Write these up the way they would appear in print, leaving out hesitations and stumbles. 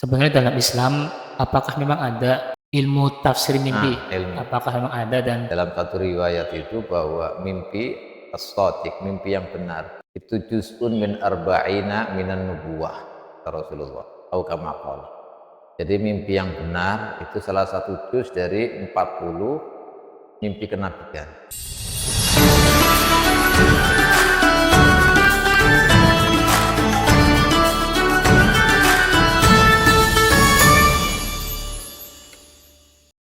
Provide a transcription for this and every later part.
Sebenarnya dalam Islam, apakah memang ada ilmu tafsir mimpi? Ilmu. Apakah memang ada dan Dalam satu riwayat itu bahwa mimpi as-shadiq, mimpi yang benar, itu juz'un min arba'ina minan nubuwah, kata Rasulullah. Atau kama qala. Jadi mimpi yang benar itu salah satu juz dari 40 mimpi kenabian.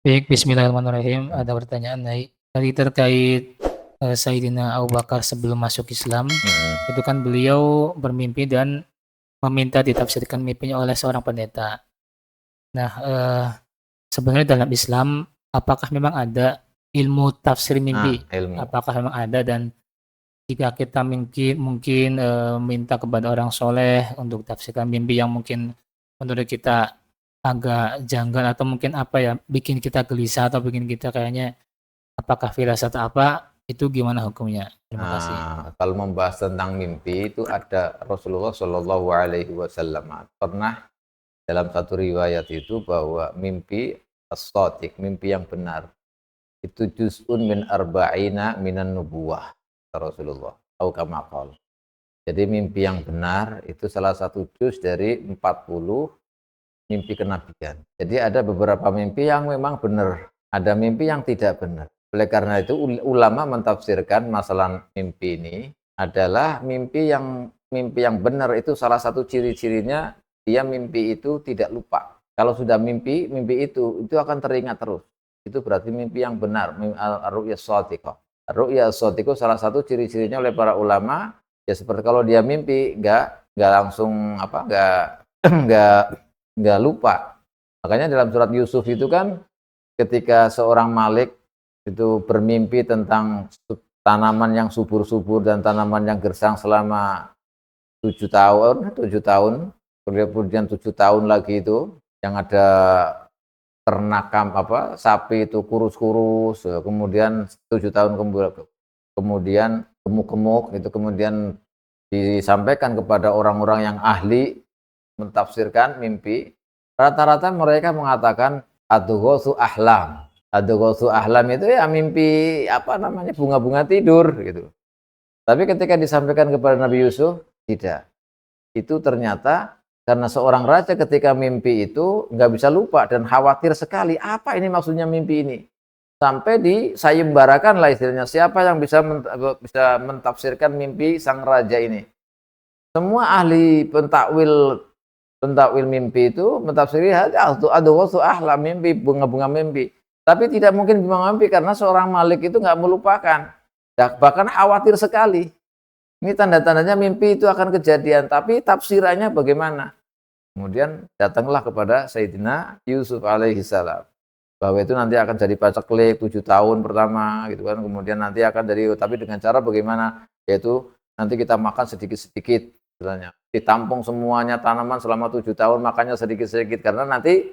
baik, bismillahirrahmanirrahim. Ada pertanyaan nih. Tadi terkait Sayyidina Abu Bakar sebelum masuk Islam, itu kan beliau bermimpi dan meminta ditafsirkan mimpinya oleh seorang pendeta. Nah, sebenarnya dalam Islam, apakah memang ada ilmu tafsir mimpi? Ilmu. Apakah memang ada dan jika kita mungkin minta kepada orang soleh untuk tafsirkan mimpi yang mungkin menurut kita agak janggal atau mungkin apa ya, bikin kita gelisah atau bikin kita kayaknya apakah firasat atau apa, itu gimana hukumnya? Terima kasih. Kalau membahas tentang mimpi itu ada Rasulullah Shallallahu Alaihi Wasallam pernah dalam satu riwayat itu bahwa mimpi as-shadiq, mimpi yang benar, itu juz'un min arba'ina minan nubuwah, kata Rasulullah. Atau kama qala. Jadi mimpi yang benar itu salah satu juz dari 40 mimpi kenabian. Jadi ada beberapa mimpi yang memang benar, ada mimpi yang tidak benar. Oleh karena itu ulama mentafsirkan masalah mimpi ini adalah mimpi yang benar itu salah satu ciri-cirinya dia mimpi itu tidak lupa. Kalau sudah mimpi itu akan teringat terus. Itu berarti mimpi yang benar, ar-ru'ya shadiqah. Ar-ru'ya shadiqah salah satu ciri-cirinya oleh para ulama ya seperti kalau dia mimpi enggak langsung enggak lupa. Makanya dalam surat Yusuf itu kan ketika seorang Malik itu bermimpi tentang tanaman yang subur-subur dan tanaman yang gersang selama 7 tahun, kemudian 7 tahun lagi itu yang ada ternakam sapi itu kurus-kurus, kemudian 7 tahun kemudian gemuk-gemuk itu kemudian disampaikan kepada orang-orang yang ahli mentafsirkan mimpi. Rata-rata mereka mengatakan adghasu ahlam. Adghasu ahlam itu ya mimpi bunga-bunga tidur gitu. Tapi ketika disampaikan kepada Nabi Yusuf, tidak. Itu ternyata karena seorang raja ketika mimpi itu nggak bisa lupa dan khawatir sekali. Apa ini maksudnya mimpi ini? Sampai disayembarakan lah istilahnya. Siapa yang bisa mentafsirkan mimpi sang raja ini? Semua ahli pentakwil mimpi itu mentafsiri adghasu ahlam, mimpi, bunga-bunga mimpi. Tapi tidak mungkin bunga mimpi karena seorang Malik itu nggak melupakan. Bahkan khawatir sekali. Ini tanda-tandanya mimpi itu akan kejadian, tapi tafsirannya bagaimana? Kemudian datanglah kepada Sayyidina Yusuf alaihi salam. Bahwa itu nanti akan jadi paceklik 7 tahun pertama gitu kan. Kemudian nanti akan tapi dengan cara bagaimana? Yaitu nanti kita makan sedikit-sedikit misalnya. Ditampung semuanya tanaman selama 7 tahun, makanya sedikit-sedikit karena nanti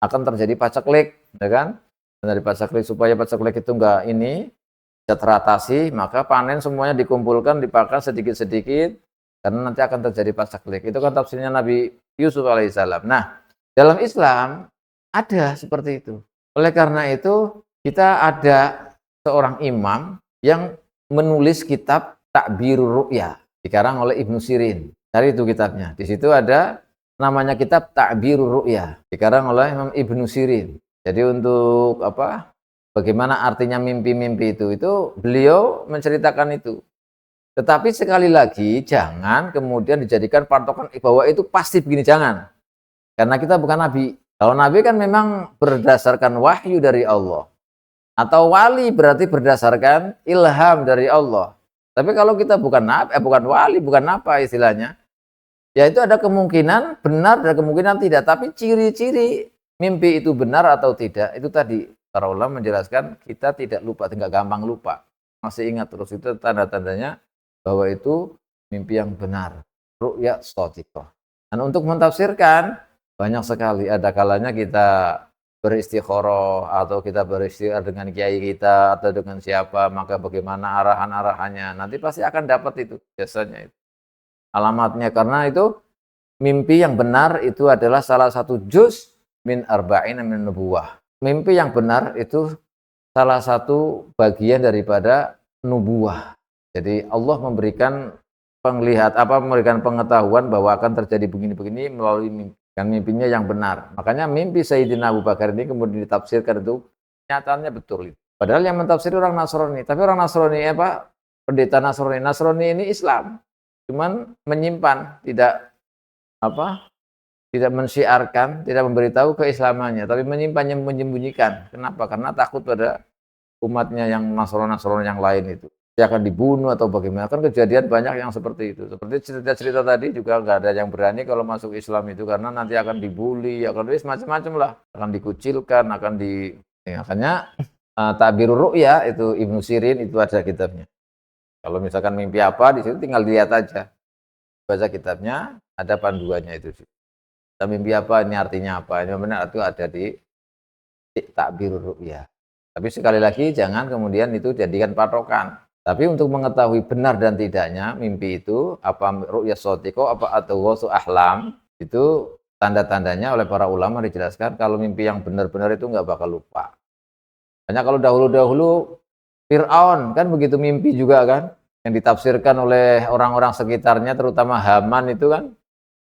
akan terjadi paceklik, ya kan? Dan dari paceklik supaya paceklik itu enggak bisa teratasi, maka panen semuanya dikumpulkan, dipakan sedikit-sedikit karena nanti akan terjadi paceklik. Itu kan tafsirnya Nabi Yusuf alaihissalam. Nah, dalam Islam ada seperti itu. Oleh karena itu, kita ada seorang imam yang menulis kitab Ta'birur Ru'ya, dikarang oleh Ibnu Sirin. Cari itu kitabnya. Di situ ada namanya kitab Ta'birur Ru'ya, dikarang oleh Imam Ibnu Sirin. Jadi untuk bagaimana artinya mimpi-mimpi itu beliau menceritakan itu. Tetapi sekali lagi jangan kemudian dijadikan patokan bahwa itu pasti begini, jangan. Karena kita bukan nabi. Kalau nabi kan memang berdasarkan wahyu dari Allah. Atau wali berarti berdasarkan ilham dari Allah. Tapi kalau kita bukan nabi, bukan wali, bukan apa istilahnya, ya itu ada kemungkinan benar, ada kemungkinan tidak. Tapi ciri-ciri mimpi itu benar atau tidak, itu tadi para ulama menjelaskan kita tidak lupa, tidak gampang lupa. Masih ingat terus, itu tanda-tandanya bahwa itu mimpi yang benar. Ru'ya shadiqah. Dan untuk mentafsirkan, banyak sekali. Ada kalanya kita beristikharah atau kita beristighfar dengan kiai kita atau dengan siapa, maka bagaimana arahan-arahannya. Nanti pasti akan dapat itu biasanya itu alamatnya, karena itu mimpi yang benar itu adalah salah satu juz min arba'in min nubuwah. Mimpi yang benar itu salah satu bagian daripada nubuwah. Jadi Allah memberikan memberikan pengetahuan bahwa akan terjadi begini-begini melalui mimpi. Dan mimpinya yang benar. Makanya mimpi Sayyidina Abu Bakar ini kemudian ditafsirkan itu nyatanya betul itu. Padahal yang mentafsir orang Nasrani. Tapi orang Nasrani pendeta Nasrani. Nasrani ini Islam. Cuman menyimpan, tidak mensyiarkan, tidak memberitahu keislamannya, tapi menyimpannya, menyembunyikan. Kenapa? Karena takut pada umatnya yang Nasrani yang lain itu. Dia akan dibunuh atau bagaimana. Kan kejadian banyak yang seperti itu. Seperti cerita-cerita tadi juga nggak ada yang berani kalau masuk Islam itu karena nanti akan dibully, akan macam-macam lah. Akan dikucilkan, makanya Ta'birur Ru'ya itu Ibnu Sirin itu ada kitabnya. Kalau misalkan mimpi apa di situ tinggal dilihat aja. Baca kitabnya, ada panduannya itu. Kita mimpi apa, ini artinya apa. Ini benar itu ada di Ta'birur Ru'ya. Tapi sekali lagi jangan kemudian itu jadikan patokan. Tapi untuk mengetahui benar dan tidaknya mimpi itu apa ru'ya shadiqah apa atau ghasu ahlam itu tanda-tandanya oleh para ulama dijelaskan kalau mimpi yang benar-benar itu nggak bakal lupa. Hanya kalau dahulu-dahulu Fir'aun kan begitu mimpi juga kan yang ditafsirkan oleh orang-orang sekitarnya terutama Haman itu kan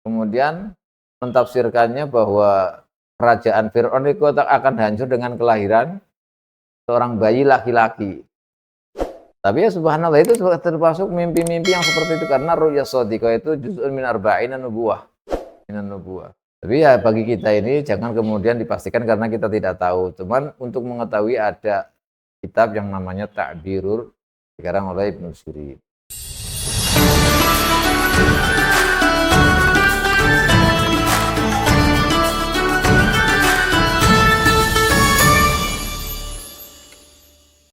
kemudian mentafsirkannya bahwa kerajaan Fir'aun itu akan hancur dengan kelahiran seorang bayi laki-laki. Tapi ya subhanallah itu termasuk mimpi-mimpi yang seperti itu karena ru'ya shadiqah itu juz'un min arba'ina nubuwah. Tapi ya bagi kita ini jangan kemudian dipastikan karena kita tidak tahu. Cuman untuk mengetahui ada kitab yang namanya Ta'birur dikarang oleh Ibnu Sirin.